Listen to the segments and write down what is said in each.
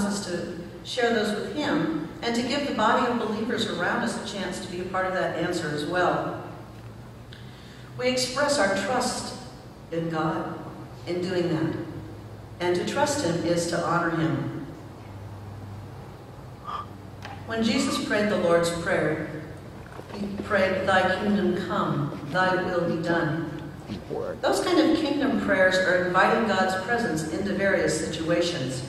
us to share those with him and to give the body of believers around us a chance to be a part of that answer as well. We express our trust in God in doing that. And to trust him is to honor him. When Jesus prayed the Lord's Prayer, he prayed, "Thy kingdom come, thy will be done." Those kind of kingdom prayers are inviting God's presence into various situations.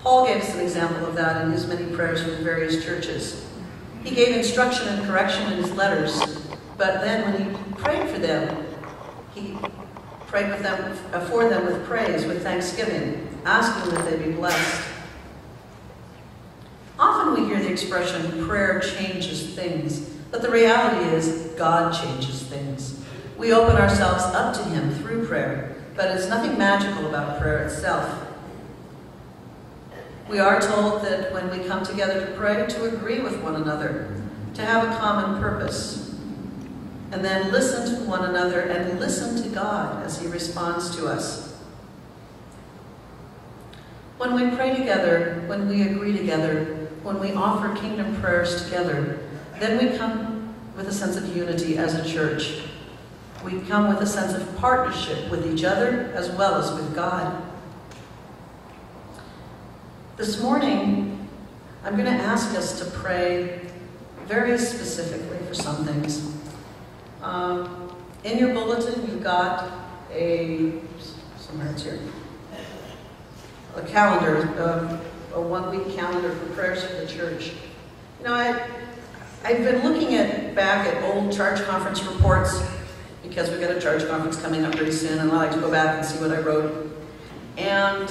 Paul gave us an example of that in his many prayers with various churches. He gave instruction and correction in his letters, but then when he prayed for them, he prayed with them, for them with praise, with thanksgiving, asking that they be blessed. Often we hear the expression, prayer changes things, but the reality is God changes things. We open ourselves up to him through prayer, but it's nothing magical about prayer itself. We are told that when we come together to pray, to agree with one another, to have a common purpose, and then listen to one another and listen to God as he responds to us. When we pray together, when we agree together, when we offer kingdom prayers together, then we come with a sense of unity as a church. We come with a sense of partnership with each other as well as with God. This morning, I'm going to ask us to pray very specifically for some things. In your bulletin, you've got somewhere it's here, a calendar, a one-week calendar for prayers for the church. You know, I've been looking back at old church conference reports because we've got a church conference coming up pretty soon, and I like to go back and see what I wrote. And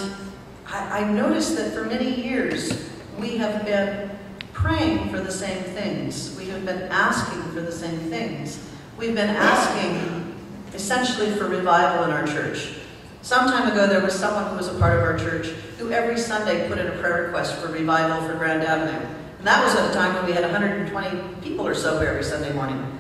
I've noticed that for many years, we have been praying for the same things. We have been asking for the same things. We've been asking, essentially, for revival in our church. Some time ago, there was someone who was a part of our church who every Sunday put in a prayer request for revival for Grand Avenue. And that was at a time when we had 120 people or so here every Sunday morning.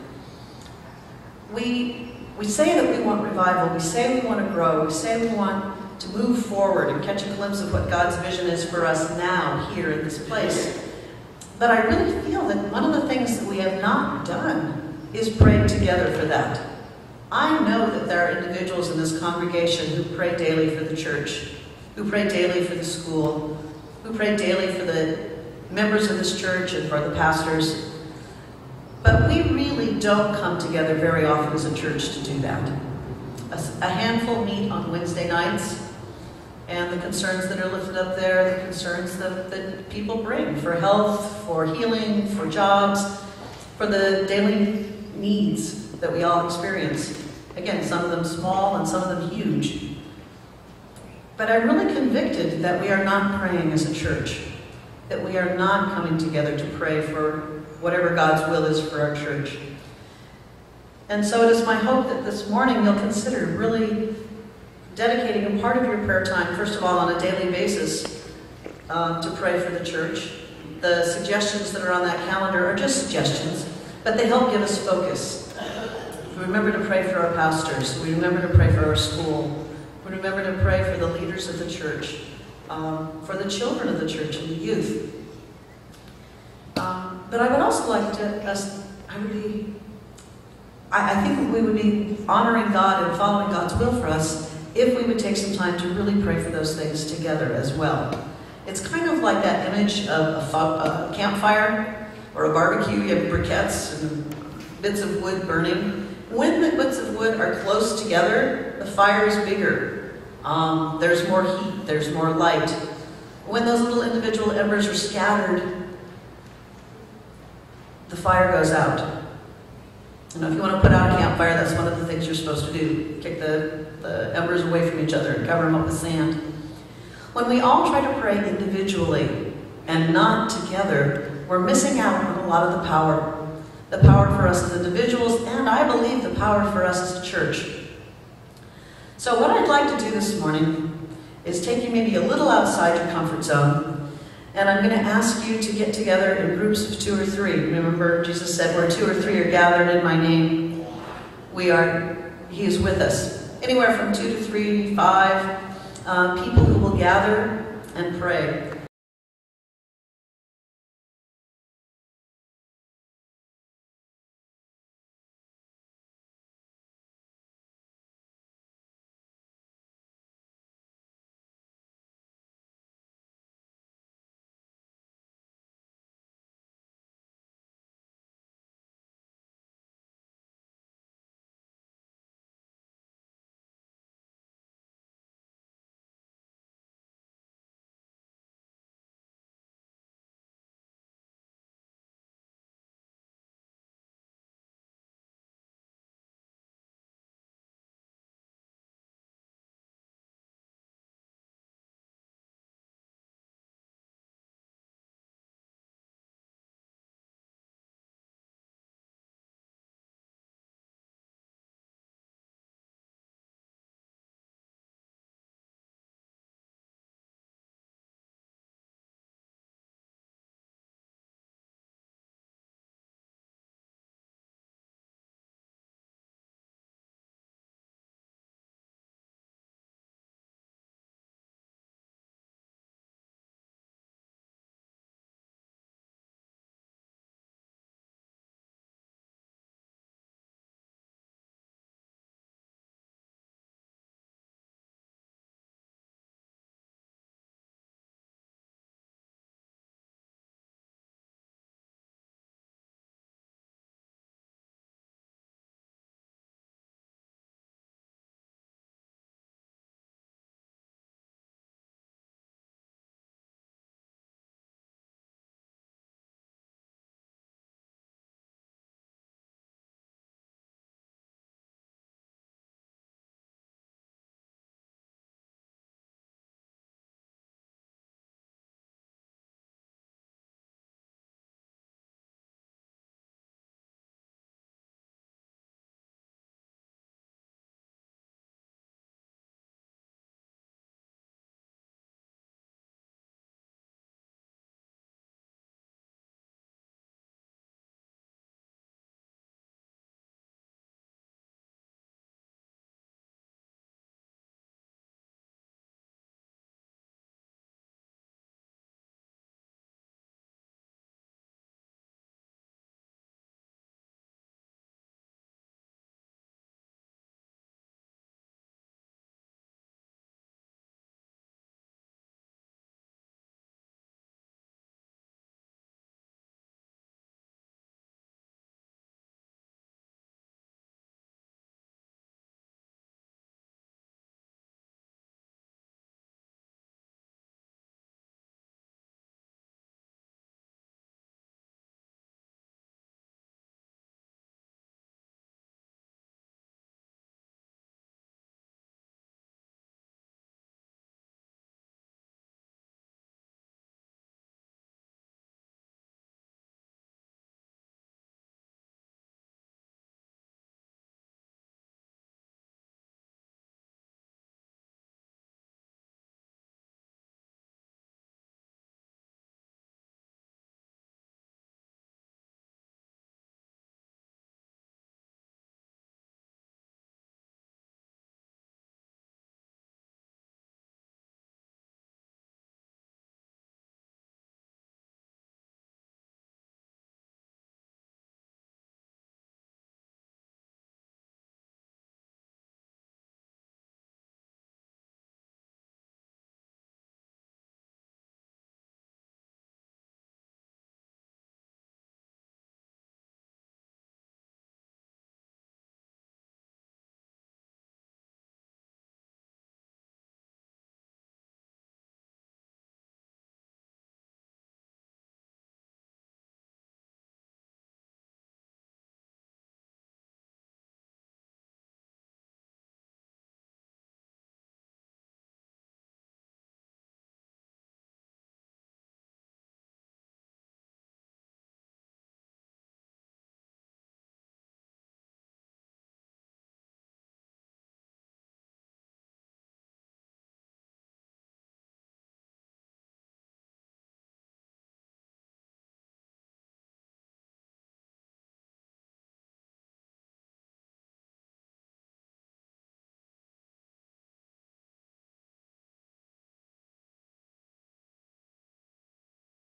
We say that we want revival. We say we want to grow. We say we want to move forward and catch a glimpse of what God's vision is for us now, here in this place. But I really feel that one of the things that we have not done is prayed together for that. I know that there are individuals in this congregation who pray daily for the church, who pray daily for the school, who pray daily for the members of this church and for the pastors. But we really don't come together very often as a church to do that. A handful meet on Wednesday nights, and the concerns that are lifted up there, the concerns that people bring for health, for healing, for jobs, for the daily needs that we all experience. Again, some of them small and some of them huge. But I'm really convicted that we are not praying as a church, that we are not coming together to pray for whatever God's will is for our church. And so it is my hope that this morning you'll consider really dedicating a part of your prayer time, first of all, on a daily basis, to pray for the church. The suggestions that are on that calendar are just suggestions, but they help give us focus. We remember to pray for our pastors. We remember to pray for our school. We remember to pray for the leaders of the church, for the children of the church and the youth. But I would also like I think we would be honoring God and following God's will for us if we would take some time to really pray for those things together as well. It's kind of like that image of a campfire or a barbecue. You have briquettes and bits of wood burning. When the bits of wood are close together, the fire is bigger. There's more heat, there's more light. When those little individual embers are scattered, the fire goes out. You know, if you want to put out a campfire, that's one of the things you're supposed to do. Kick the embers away from each other and cover them up with sand. When we all try to pray individually and not together, we're missing out on a lot of the power. The power for us as individuals, and I believe the power for us as a church. So what I'd like to do this morning is take you maybe a little outside your comfort zone, and I'm going to ask you to get together in groups of 2 or 3. Remember, Jesus said, where 2 or 3 are gathered in my name, He is with us. Anywhere from 2 to 3, 5 people who will gather and pray.